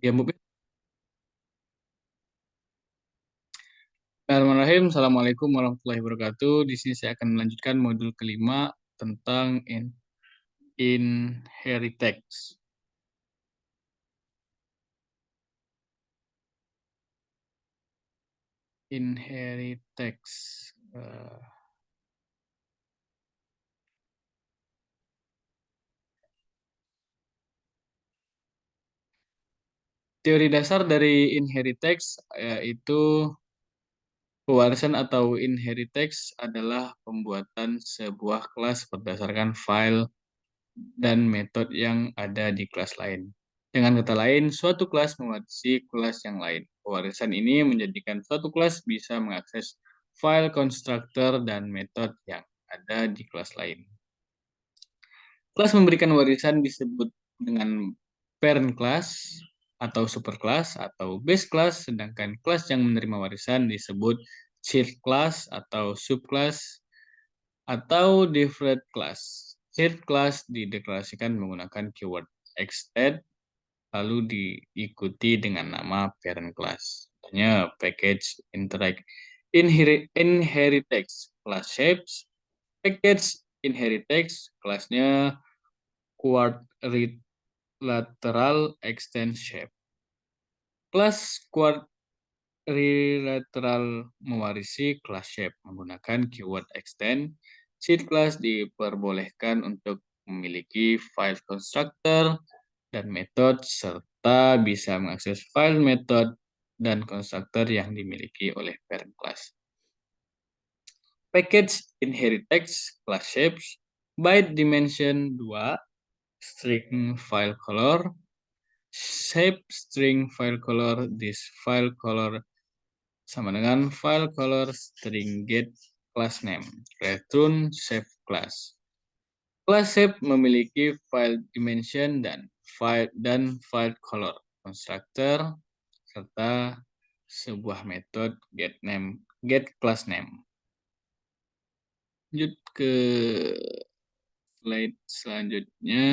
Ya, mungkin. Bismillahirrahmanirrahim. Assalamualaikum warahmatullahi wabarakatuh. Di sini saya akan melanjutkan modul kelima tentang inheritance. Inheritance. Teori dasar dari inheritance yaitu pewarisan atau inheritance adalah pembuatan sebuah kelas berdasarkan file dan metode yang ada di kelas lain. Dengan kata lain, suatu kelas mewarisi kelas yang lain. Pewarisan ini menjadikan suatu kelas bisa mengakses file konstruktor dan metode yang ada di kelas lain. Kelas memberikan warisan disebut dengan parent class atau superclass atau base class, sedangkan kelas yang menerima warisan disebut child class atau subclass atau different class. Child class dideklarasikan menggunakan keyword extend lalu diikuti dengan nama parent class. Contohnya package interact inheritance class shapes, package inheritance kelasnya quadrilateral extend shape. Kelas quadrilateral mewarisi kelas shape menggunakan keyword extend. Sheet class diperbolehkan untuk memiliki file constructor dan metode serta bisa mengakses file metode dan konstruktor yang dimiliki oleh parent class. Package inheritance class shapes by dimension 2 string file color shape string file color this file color sama dengan file color string get class name return shape class. Class shape memiliki file dimension dan file color constructor serta sebuah metode get class name. Lanjut ke slide selanjutnya.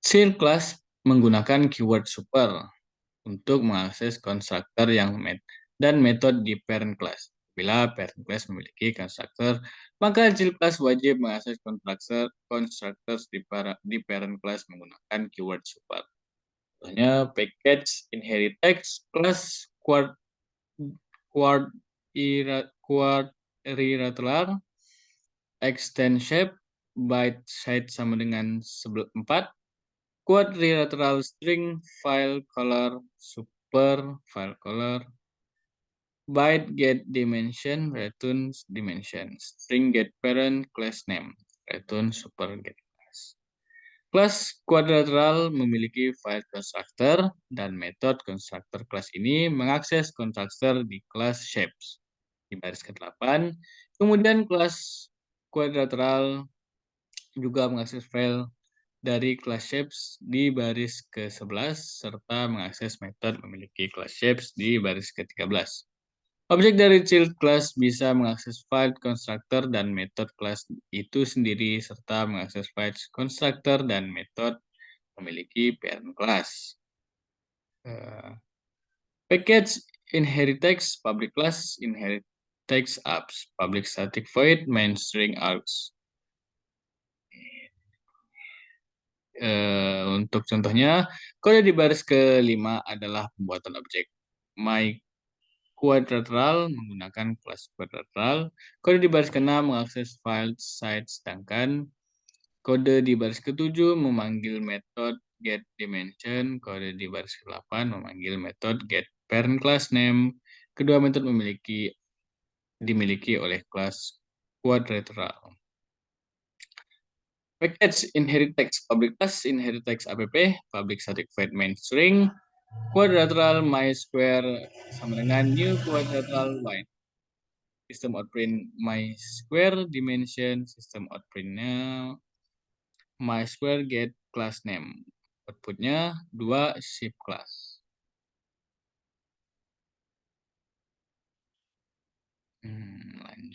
Child class menggunakan keyword super untuk mengakses konstruktor dan metode di parent class. Bila parent class memiliki konstruktor, maka child class wajib mengakses konstruktor di parent class menggunakan keyword super. Contohnya package inheritance class quadrilateral extend shape byte size sama dengan 4, quadrilateral string file color super file color byte get dimension return dimension string get parent class name return super get class. Kelas quadrilateral memiliki file constructor dan metode constructor kelas ini mengakses constructor di kelas shapes di baris ke-8. Kemudian kelas quadrilateral juga mengakses file dari kelas shapes di baris ke-11 serta mengakses metode memiliki kelas shapes di baris ke-13. Objek dari child class bisa mengakses file constructor dan metode kelas itu sendiri serta mengakses file constructor dan metode memiliki parent class. Package inheritance public class inheritance apps public static void main string args. Untuk contohnya, kode di baris ke-5 adalah pembuatan objek my quadrilateral menggunakan kelas quadrilateral. Kode di baris ke-6 mengakses file site, sedangkan kode di baris ke-7 memanggil metode get dimension. Kode di baris ke-8 memanggil metode get parent class name. Kedua metode dimiliki oleh kelas quadrilateral. Package inheritance public class inheritance app public static void main string quadrilateral my square sama dengan new quadrilateral line. System outprint my square dimension system outprintnya my square get class name. Outputnya 2 shape class.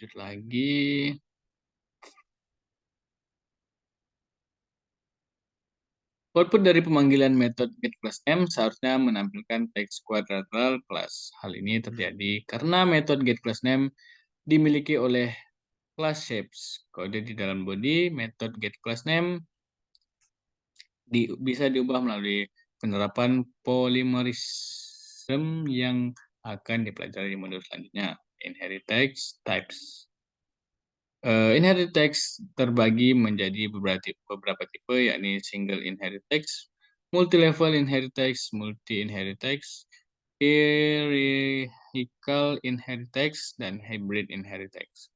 Lanjut lagi. Output dari pemanggilan metode getClassM seharusnya menampilkan teks quadrilateral class. Hal ini terjadi karena metode getClassName dimiliki oleh class shapes. Kode di dalam body metode getClassName bisa diubah melalui penerapan polymerism yang akan dipelajari di modul selanjutnya. Inherit text types. Inherit text terbagi menjadi beberapa tipe, yakni single inherit text, multi-level inherit text, multi-inherit text, hierarchical inherit text, dan hybrid inherit text.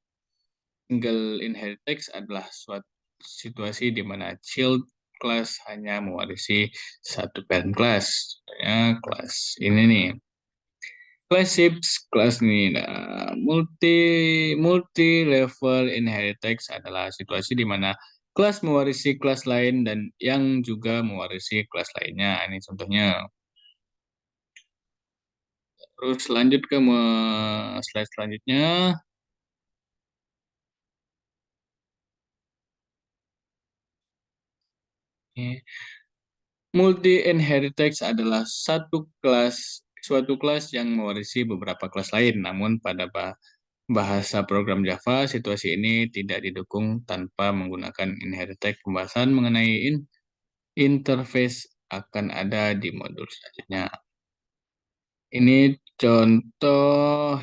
Single inherit text adalah suatu situasi di mana child class hanya mewarisi satu parent class. Contohnya kelas ini nih. Class shapes kelas ini. Nah, multi level inherit text adalah situasi di mana kelas mewarisi kelas lain dan yang juga mewarisi kelas lainnya. Ini contohnya. Terus lanjut ke slide selanjutnya. Multi-inherit text adalah suatu kelas yang mewarisi beberapa kelas lain. Namun pada bahasa program Java, situasi ini tidak didukung tanpa menggunakan inherit text. Pembahasan mengenai interface akan ada di modul selanjutnya. Ini contoh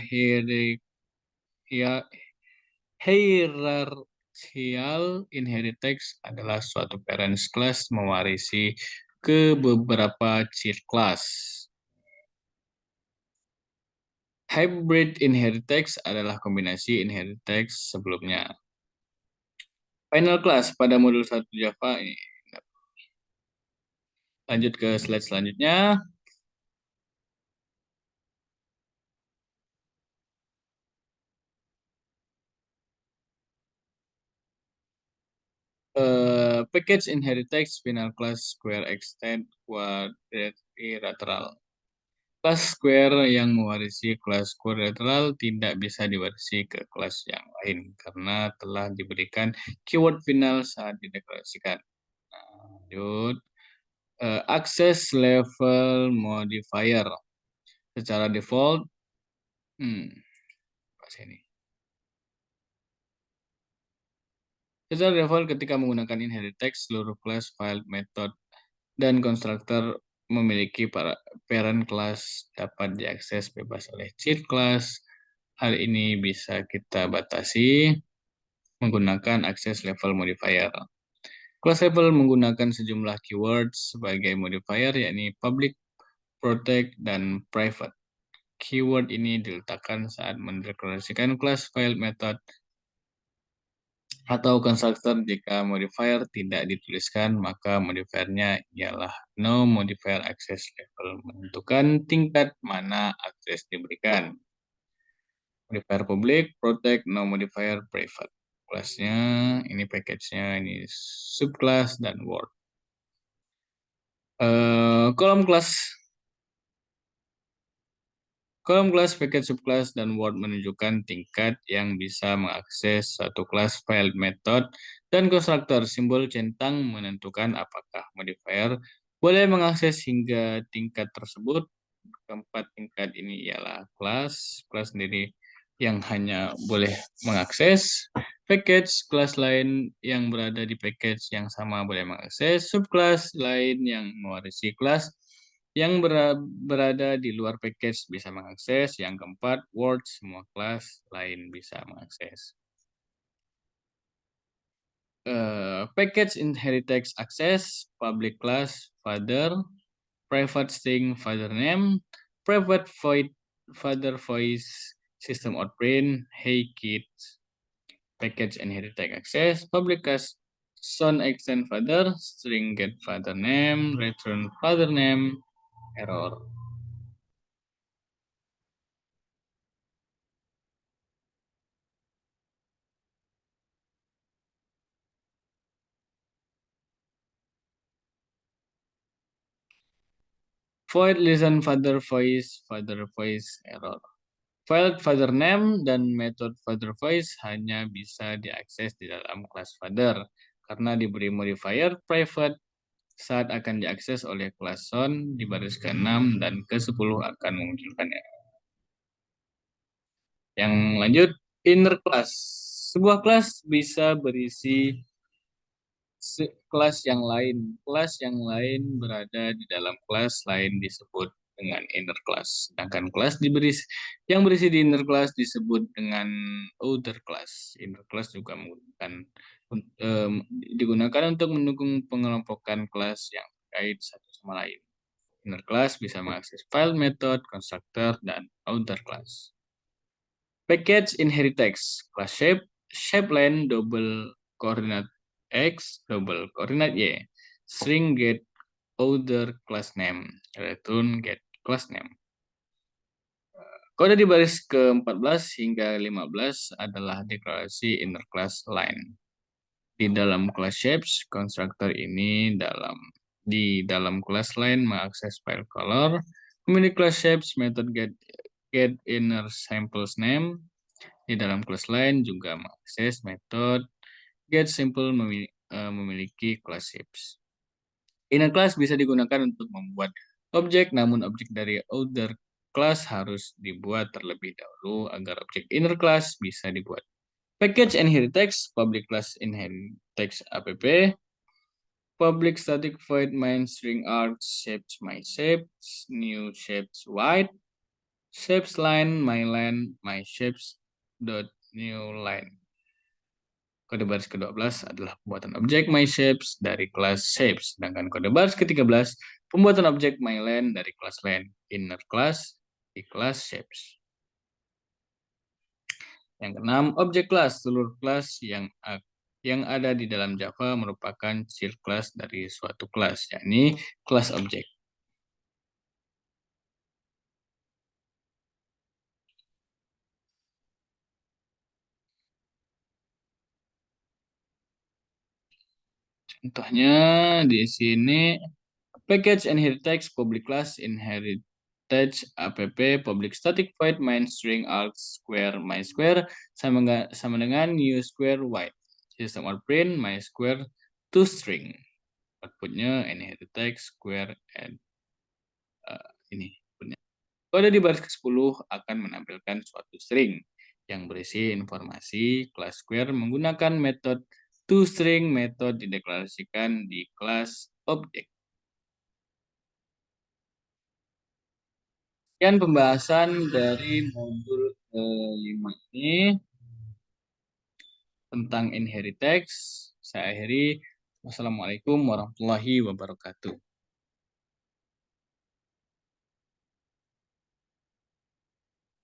hierarchical inherit text adalah suatu parents class mewarisi ke beberapa child class. Hybrid inherit text adalah kombinasi inherit text sebelumnya. Final class pada modul 1 Java ini. Lanjut ke slide selanjutnya. Package inherit text final class square extend quadrilateral. Kelas square yang mewarisi kelas quadrilateral tidak bisa diwarisi ke kelas yang lain karena telah diberikan keyword final saat dideklarasikan. Lanjut. Access level modifier. Secara default, pas ini. Secara default ketika menggunakan inherit text, seluruh kelas, file, method, dan konstruktor memiliki parent class dapat diakses bebas oleh child class. Hal ini bisa kita batasi menggunakan access level modifier. Class level menggunakan sejumlah keywords sebagai modifier, yakni public, protect, dan private. Keyword ini diletakkan saat mendeklarasikan kelas, file, method, atau konstruktor. Jika modifier tidak dituliskan, maka modifiernya ialah no modifier access level, menentukan tingkat mana akses diberikan. Modifier public, protect, no modifier private. Kelasnya, ini package-nya, ini subclass dan word. Kolom kelas Kolom kelas, package subclass, dan word menunjukkan tingkat yang bisa mengakses satu kelas, file, method, dan konstruktor. Simbol centang menentukan apakah modifier boleh mengakses hingga tingkat tersebut. Keempat tingkat ini ialah kelas sendiri yang hanya boleh mengakses, package, kelas lain yang berada di package yang sama boleh mengakses, subkelas lain yang mewarisi kelas yang berada di luar package bisa mengakses. Yang keempat, word, semua kelas lain bisa mengakses. Package inherit text access, public class, father, private string, father name, private void, father voice, system out print, hey kids, package inherit text access, public class, son extend father, string get father name, return father name, error. Void listen father voice error. File father name dan method father voice hanya bisa diakses di dalam kelas father karena diberi modifier private saat akan diakses oleh kelas son di baris ke-6 dan ke-10 akan memunculkannya. Yang lanjut, inner class. Sebuah kelas bisa berisi kelas yang lain. Kelas yang lain berada di dalam kelas lain disebut dengan inner class. Sedangkan kelas yang berisi di inner class disebut dengan outer class. Inner class juga em, digunakan untuk mendukung pengelompokan kelas yang terkait satu sama lain. Inner class bisa mengakses file, method, constructor, dan outer class. Package inherit text, class shape len double coordinate X, double coordinate Y, string get other class name, return get class name. Kode di baris ke-14 hingga 15 adalah deklarasi inner class line. Di dalam class shapes, constructor ini di dalam class line mengakses file color, memiliki class shapes method get inner samples name. Di dalam kelas lain juga mengakses metode getSample memiliki class shapes. Inner class bisa digunakan untuk membuat objek, namun objek dari outer class harus dibuat terlebih dahulu agar objek inner class bisa dibuat. Package inherit text, public class inherit text app, public static void main string art shapes my shapes, new shapes white, shapes line my shapes dot new line. Kode baris ke-12 adalah pembuatan objek myShapes dari kelas shapes, sedangkan kode baris ke-13 pembuatan objek myLand dari kelas land, inner class di kelas shapes. Yang keenam, objek kelas. Seluruh kelas yang ada di dalam Java merupakan child class dari suatu kelas, yakni kelas objek. Contohnya di sini package inherit text public class inherit text app public static void main string arg square my square sama dengan new square white system out print my square to string. Outputnya inherit text square and ini. Kode di baris ke-10 akan menampilkan suatu string yang berisi informasi kelas square menggunakan metode toString. Metode dideklarasikan di kelas objek. Sekian pembahasan dari modul 5 ini tentang inherit text. Saya akhiri. Wassalamualaikum warahmatullahi wabarakatuh.